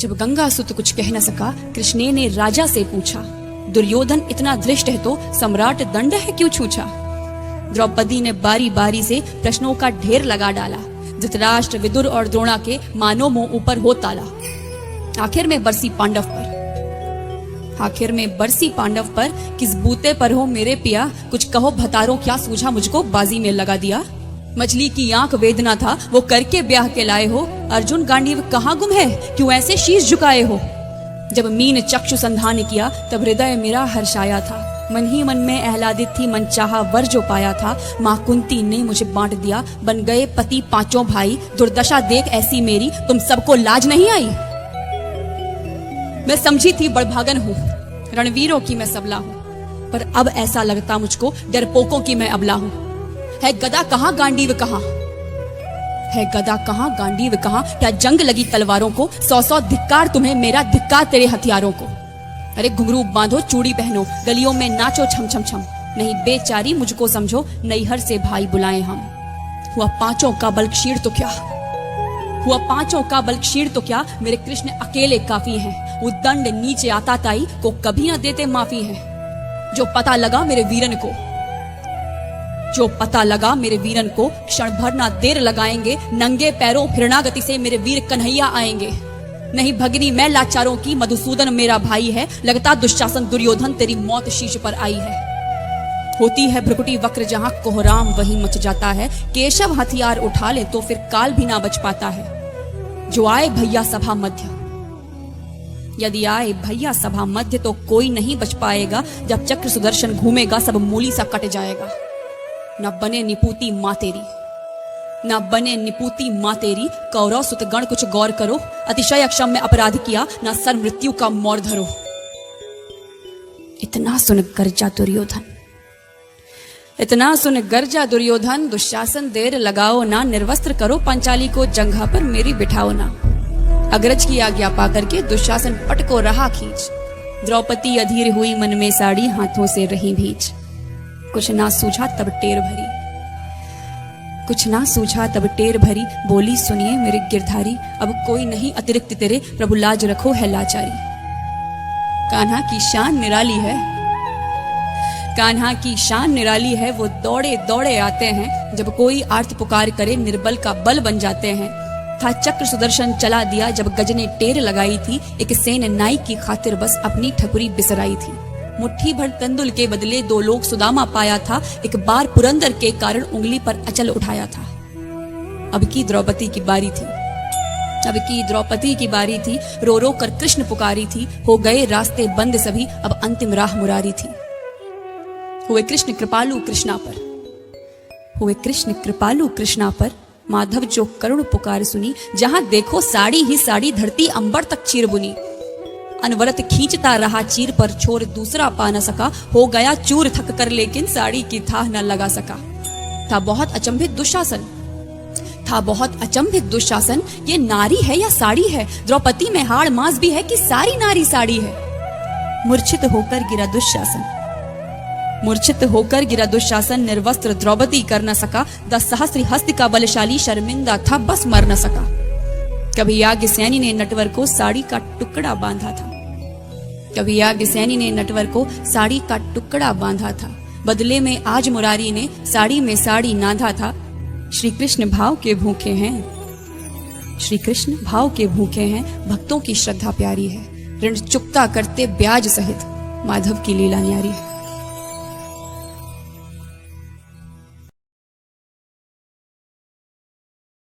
जब गंगासुत कुछ कह न सका, कृष्ण ने राजा से पूछा, दुर्योधन इतना धृष्ट है तो सम्राट दंड है क्यों छूछा। द्रौपदी ने बारी बारी से प्रश्नों का ढेर लगा डाला। धृतराष्ट्र, विदुर और द्रोणा के मानो मुंह ऊपर हो ताला। आखिर में बरसी पांडव पर किस बूते पर हो मेरे पिया, कुछ कहो भतारो क्या सूझा मुझको बाजी में लगा दिया। मछली की आंख वेदना था वो करके ब्याह के लाए हो, अर्जुन गांडीव कहाँ गुम है क्यों ऐसे शीश झुकाए हो। जब मीन चक्षु संधान किया तब हृदय मेरा हर्षाया था, मन ही मन में आह्लादित थी मन चाहा वर जो पाया था। माँ कुंती ने मुझे बांट दिया, बन गए पति पांचों भाई, दुर्दशा देख ऐसी मेरी तुम सबको लाज नहीं आई। मैं समझी थी बड़भागन हूँ, रणवीरों की मैं सबला हूँ, पर अब ऐसा लगता मुझको डरपोकों की मैं अबला हूँ। है गदा कहाँ गांडीव कहाँ, है गदा कहाँ गांडीव कहाँ, क्या जंग लगी तलवारों को, 100 धिक्कार तुम्हें मेरा धिक्कार तेरे हथियारों को। अरे घुंघरू बांधो चूड़ी पहनो, गलियों में नाचो छम छम छम, नहीं बेचारी मुझको समझो नैहर से भाई बुलाए हम। हुआ पांचों का बल क्षीण तो क्या, हुआ पांचों का बल क्षीण तो क्या, मेरे कृष्ण अकेले काफी हैं। वो दंड नीचे आता ताई को कभी न देते माफी है। जो पता लगा मेरे वीरन को, जो पता लगा मेरे वीरन को, क्षण भर ना देर लगाएंगे, नंगे पैरों फिरना गति से मेरे वीर कन्हैया आएंगे। नहीं भगनी मैं लाचारों की, मधुसूदन मेरा भाई है, लगता दुशासन दुर्योधन तेरी मौत शीश पर आई है। होती है भ्रुकुटी वक्र जहां कोहराम वहीं मच जाता है, केशव हथियार उठा ले तो फिर काल भी ना बच पाता है। जो आए भैया सभा मध्य, यदि आए भैया सभा मध्य तो कोई नहीं बच पाएगा, जब चक्र सुदर्शन घूमेगा सब मूली सा कट जाएगा। न बने निपूती माँ तेरी, न बने निपूती माँ तेरी, कौरव सुतगण कुछ गौर करो, अतिशय अक्षम्य अपराध किया न सर मृत्यु का मोर धरो। इतना सुन गर्जा दुर्योधन, इतना सुन गर्जा दुर्योधन, दुशासन देर लगाओ ना, निर्वस्त्र करो पंचाली को जंघा पर मेरी बिठाओ ना। अग्रज की आज्ञा पाकर के दुशासन पट को रहा खींच, द्रौपदी अधीर हुई मन में साड़ी हाथों से रही भीज। कुछ ना सूझा तब टेर भरी, कुछ ना सूझा तब टेर भरी, बोली सुनिए मेरे गिरधारी, अब कोई नहीं अतिरिक्त तेरे, प्रभु लाज रखो है लाचारी। कान्हा की शान निराली है, कान्हा की शान निराली है, वो दौड़े दौड़े आते हैं, जब कोई आर्त पुकार करे निर्बल का बल बन जाते हैं। था चक्र सुदर्शन चला दिया जब गज ने टेर लगाई थी, एक सेन नाई की खातिर बस अपनी ठकुरी बिसराई थी। मुट्ठी भर तंदुल के बदले 2 लोग सुदामा पाया था, एक बार पुरंदर के कारण उंगली पर अचल उठाया था। अब की द्रौपदी की बारी थी, अब की द्रौपदी की बारी थी, रो रो कर कृष्ण पुकारी थी, हो गए रास्ते बंद सभी अब अंतिम राह मुरारी थी। हुए कृष्ण कृपालु कृष्णा पर, हुए कृष्ण कृपालु कृष्णा पर, माधव जो करुण पुकार सुनी, जहां देखो साड़ी ही साड़ी, धरती अंबर तक चीर बुनी। अनवरत खींचता रहा चीर पर, छोर दूसरा पा न सका, हो गया चूर थक कर लेकिन साड़ी की थाह न लगा सका। था बहुत अचंभित दुशासन, था बहुत अचंभित दुशासन, ये नारी है या साड़ी है, द्रौपदी में हाड़ मांस भी है कि सारी नारी साड़ी है। मूर्छित होकर गिरा दुशासन, मूर्छित होकर गिरा दुशासन, निर्वस्त्र द्रौपदी कर न सका, 10 सहस्त्र हस्त का बलशाली शर्मिंदा था बस मर न सका। कभी याज्ञसेनी ने नटवर को साड़ी का टुकड़ा बांधा था, कभी याज्ञसेनी ने नटवर को साड़ी का टुकड़ा बांधा था, बदले में आज मुरारी ने साड़ी में साड़ी नाधा था। श्री कृष्ण भाव के भूखे हैं, श्री कृष्ण भाव के भूखे हैं, भक्तों की श्रद्धा प्यारी है, ऋण चुकता करते ब्याज सहित, माधव की लीला न्यारी है।